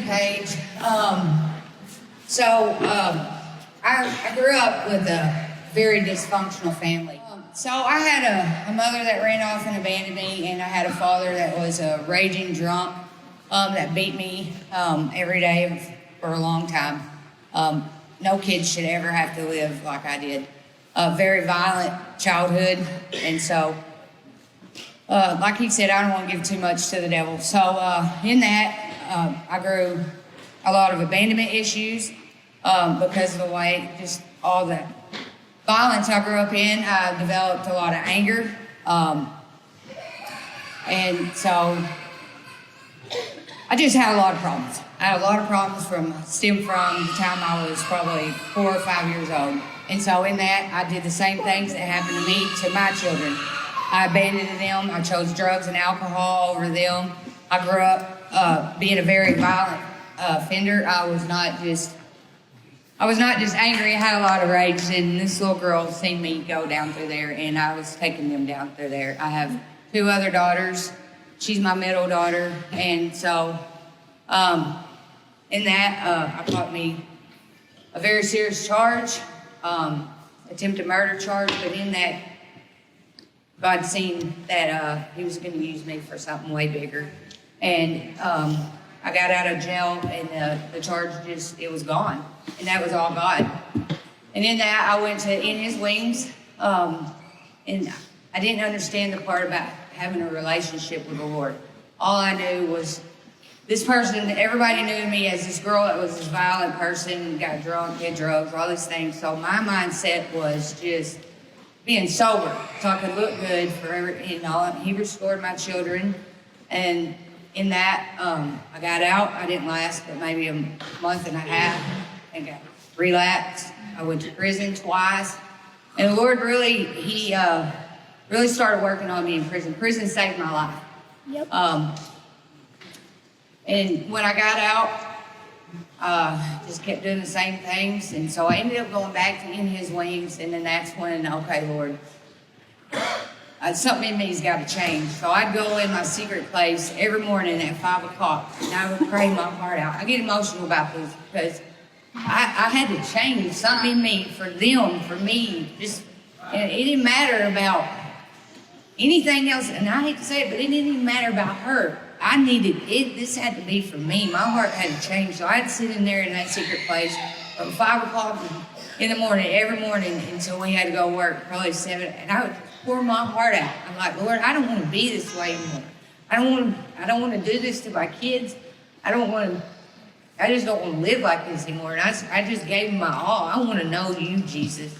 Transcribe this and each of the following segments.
Page. I grew up with a very dysfunctional family. So I had a mother that ran off and abandoned me, and I had a father that was a raging drunk that beat me every day for a long time. No kid should ever have to live like I did. A very violent childhood, and so, like he said, I don't want to give too much to the devil. So in that, I grew a lot of abandonment issues because of the way, just all the violence I grew up in. I developed a lot of anger, and so I just had a lot of problems. I had a lot of problems stem from the time I was probably 4 or 5 years old. And so in that, I did the same things that happened to me to my children. I abandoned them. I chose drugs and alcohol over them. I grew up being a very violent offender. I was not just angry. I had a lot of rage, and this little girl seen me go down through there, and I was taking them down through there. I have 2 other daughters. She's my middle daughter, and so in that, I caught me a very serious charge, attempted murder charge, but in that, God seen that he was going to use me for something way bigger. And I got out of jail, and the charge it was gone. And that was all God. And in that, I went to In His Wings, and I didn't understand the part about having a relationship with the Lord. All I knew was this person, everybody knew me as this girl that was this violent person, got drunk, did drugs, all these things. So my mindset was just being sober, so I could look good forever. He restored my children, and in that, I got out. I didn't last but maybe a month and a half, and got relapsed. I went to prison twice, and the Lord He really started working on me in prison. Prison saved my life. Yep. And when I got out, just kept doing the same things. And so I ended up going back to In His Wings. And then that's when, okay, Lord, something in me's got to change. So I'd go in my secret place every morning at 5 o'clock, and I would pray my heart out. I get emotional about this because I had to change something in me for them, for me. And it didn't matter about anything else. And I hate to say it, but it didn't even matter about her. I needed it. This had to be for me. My heart had to change. So I'd sit in there in that secret place from 5 o'clock in the morning, every morning, until we had to go work, probably 7. And I would pour my heart out. I'm like, Lord, I don't want to be this way anymore. I don't want to do this to my kids. I just don't want to live like this anymore. And I just gave Him my all. I want to know You, Jesus.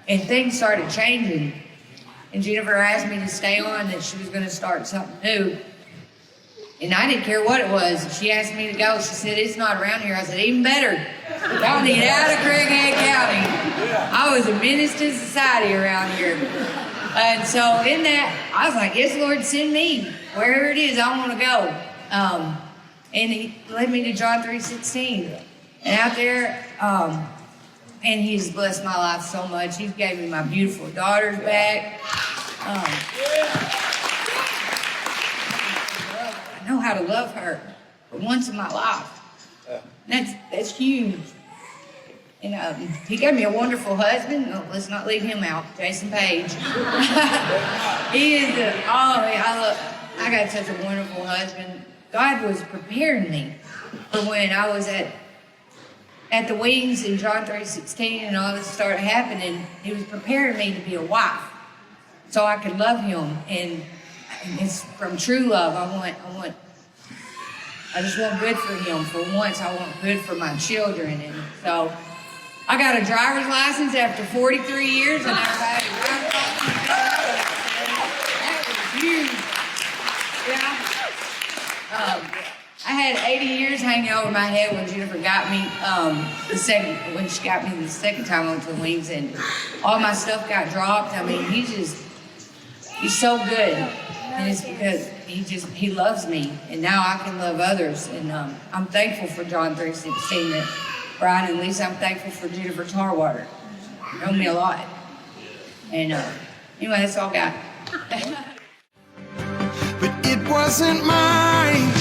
And things started changing. And Jennifer asked me to stay on, that she was going to start something new. And I didn't care what it was. She asked me to go. She said, it's not around here. I said, even better. Y'all need out of Craighead County. I was a menace to society around here. And so in that, I was like, yes, Lord, send me. Wherever it is, I want to go. And He led me to John 3:16. And out there, and He's blessed my life so much. He's gave me my beautiful daughters back. I know how to love her for once in my life. That's huge. And He gave me a wonderful husband. Oh, let's not leave him out. Jason Page. He is I got such a wonderful husband. God was preparing me for when I was at the Wings in John 3:16 and all this started happening. He was preparing me to be a wife so I could love Him. And it's from true love. I just want good for Him. For once, I want good for my children. And so I got a driver's license after 43 years, and that was huge. Yeah. I had 80 years hanging over my head when Jennifer got me when she got me the second time onto the Wings, and all my stuff got dropped. I mean, He's so good, and it's because He loves me, and now I can love others. And I'm thankful for John 3:16 that Brian and Lisa. I'm thankful for Jennifer Tarwater. She known me a lot. And anyway, that's all I got. But it wasn't mine.